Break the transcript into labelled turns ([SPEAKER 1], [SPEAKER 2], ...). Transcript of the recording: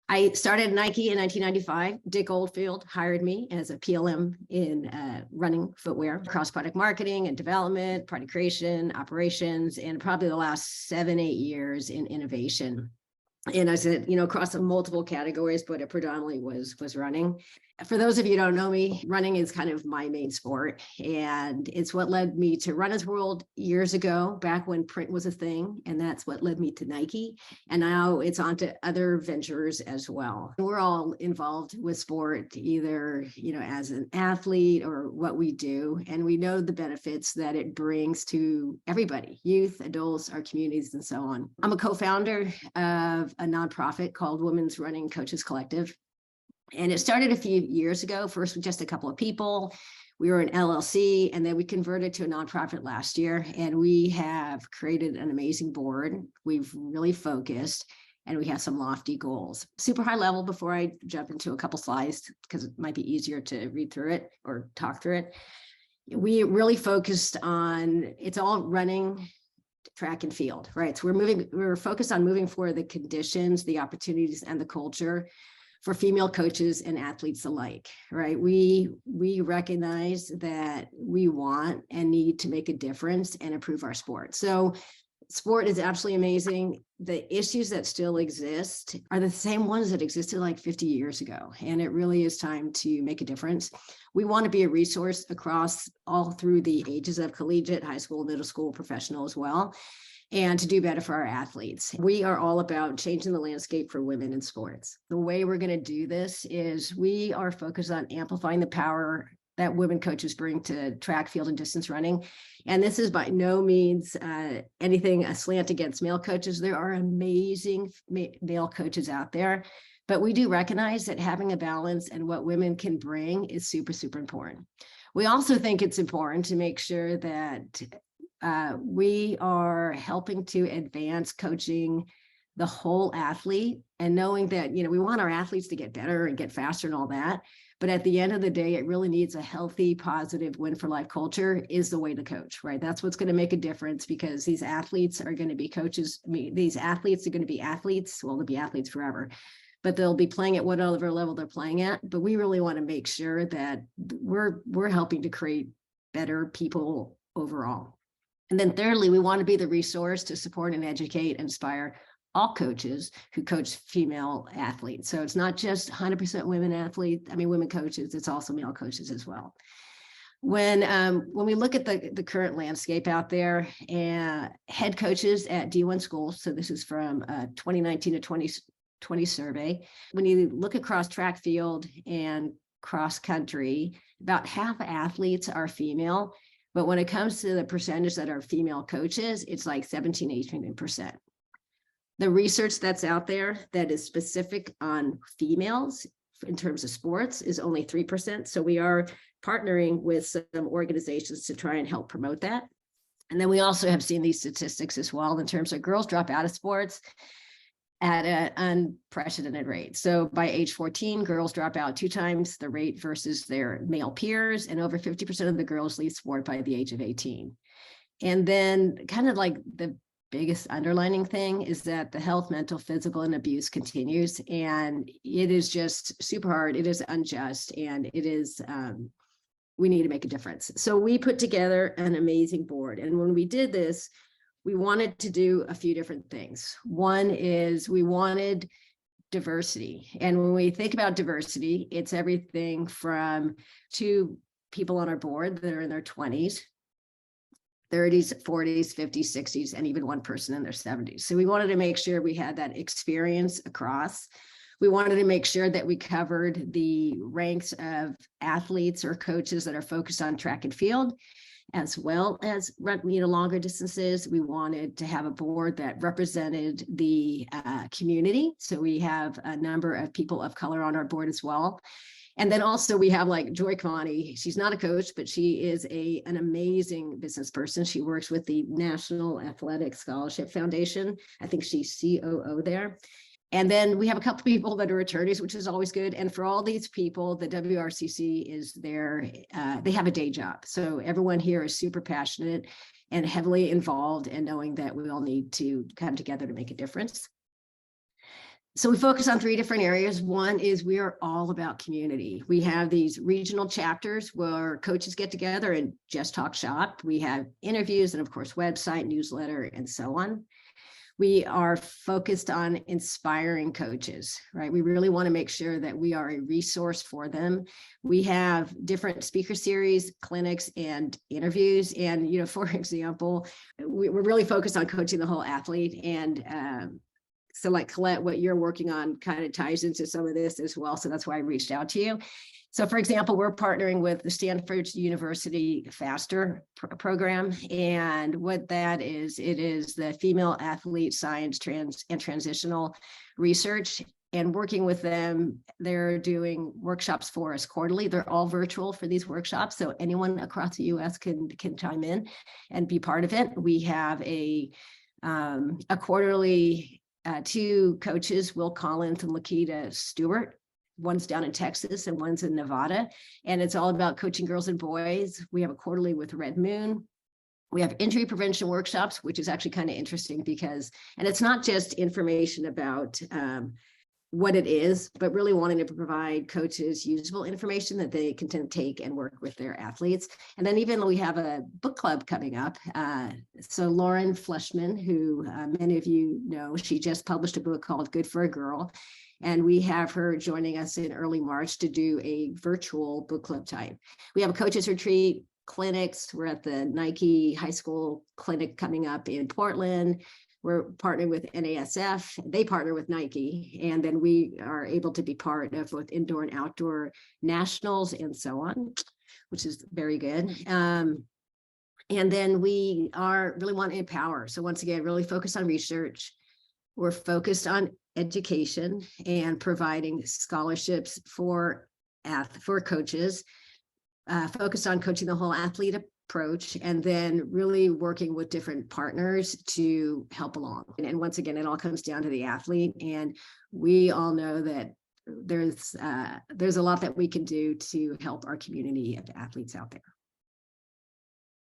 [SPEAKER 1] I started at Nike in 1995. Dick Oldfield hired me as a PLM in running footwear, cross-product marketing and development, product creation, operations, and probably the last 7-8 years in innovation. And I said, across multiple categories, but it predominantly was running. For those of you who don't know me, running is kind of my main sport. And it's what led me to Runner's World years ago, back when print was a thing. And that's what led me to Nike. And now it's on to other ventures as well. We're all involved with sport, either, as an athlete or what we do. And we know the benefits that it brings to everybody, youth, adults, our communities, and so on. I'm a co-founder of a nonprofit called Women's Running Coaches Collective. And it started a few years ago, first with just a couple of people. We were an LLC, and then we converted to a nonprofit last year. And we have created an amazing board. We've really focused, and we have some lofty goals. Super high level before I jump into a couple slides, because it might be easier to read through it or talk through it. We really focused on, it's all running, track and field, right? So we're focused on moving forward the conditions, the opportunities, and the culture for female coaches and athletes alike, right? We recognize that we want and need to make a difference and improve our sport. So sport is absolutely amazing. The issues that still exist are the same ones that existed like 50 years ago. And it really is time to make a difference. We want to be a resource across all through the ages of collegiate, high school, middle school, professional as well, and to do better for our athletes. We are all about changing the landscape for women in sports. The way we're going to do this is we are focused on amplifying the power that women coaches bring to track, field, and distance running. And this is by no means anything a slant against male coaches. There are amazing male coaches out there, but we do recognize that having a balance and what women can bring is super, super important. We also think it's important to make sure that we are helping to advance coaching the whole athlete, and knowing that, we want our athletes to get better and get faster and all that. But at the end of the day, it really needs a healthy, positive win for life culture is the way to coach, right? That's what's going to make a difference, because these athletes are going to be coaches. These athletes are going to be athletes. Well, they'll be athletes forever, but they'll be playing at whatever level they're playing at. But we really want to make sure that we're helping to create better people overall. And then thirdly, we want to be the resource to support and educate and inspire all coaches who coach female athletes. So it's not just 100% women coaches, it's also male coaches as well. When we look at the current landscape out there, head coaches at D1 schools, so this is from 2019 to 2020 survey, when you look across track, field, and cross country, about half athletes are female. But when it comes to the percentage that are female coaches, it's like 17-18%. The research that's out there that is specific on females in terms of sports is only 3%. So we are partnering with some organizations to try and help promote that. And then we also have seen these statistics as well in terms of girls drop out of sports at an unprecedented rate. So by age 14, girls drop out 2 times the rate versus their male peers, and over 50% of the girls leave sport by the age of 18. And then kind of like the biggest underlining thing is that the health, mental, physical, and abuse continues. And it is just super hard. It is unjust. And it is, we need to make a difference. So we put together an amazing board. And when we did this, we wanted to do a few different things. One is we wanted diversity. And when we think about diversity, it's everything from 2 people on our board that are in their 20s, 30s, 40s, 50s, 60s, and even 1 person in their 70s. So we wanted to make sure we had that experience across. We wanted to make sure that we covered the ranks of athletes or coaches that are focused on track and field, as well as longer distances. We wanted to have a board that represented the community. So we have a number of people of color on our board as well. And then also we have like Joy Kwani. She's not a coach, but she is an amazing business person. She works with the National Athletic Scholarship Foundation. I think she's COO there. And then we have a couple of people that are attorneys, which is always good. And for all these people, the WRCC is there. They have a day job. So everyone here is super passionate and heavily involved in knowing that we all need to come together to make a difference. So we focus on 3 different areas. One is we are all about community. We have these regional chapters where coaches get together and just talk shop. We have interviews and, of course, website, newsletter, and so on. We are focused on inspiring coaches, right? We really want to make sure that we are a resource for them. We have different speaker series, clinics, and interviews. And, for example, we're really focused on coaching the whole athlete. And so like Colette, what you're working on kind of ties into some of this as well. So that's why I reached out to you. So for example, we're partnering with the Stanford University FASTER program. And what that is, it is the Female Athlete Science and Transitional Research. And working with them, they're doing workshops for us quarterly. They're all virtual for these workshops. So anyone across the US can chime in and be part of it. We have a quarterly 2 coaches, Will Collins and Lakita Stewart. One's down in Texas and one's in Nevada. And it's all about coaching girls and boys. We have a quarterly with Red Moon. We have injury prevention workshops, which is actually kind of interesting because, and it's not just information about what it is, but really wanting to provide coaches usable information that they can take and work with their athletes. And then even we have a book club coming up. So Lauren Fleshman, who many of you know, she just published a book called Good for a Girl. And we have her joining us in early March to do a virtual book club type. We have a coaches retreat, clinics. We're at the Nike high school clinic coming up in Portland. We're partnering with NASF. They partner with Nike. And then we are able to be part of both indoor and outdoor nationals and so on, which is very good. And then we really want to empower. So once again, really focus on research. We're focused on education and providing scholarships for coaches, focused on coaching the whole athlete approach, and then really working with different partners to help along. And once again, it all comes down to the athlete. And we all know that there's a lot that we can do to help our community of athletes out there.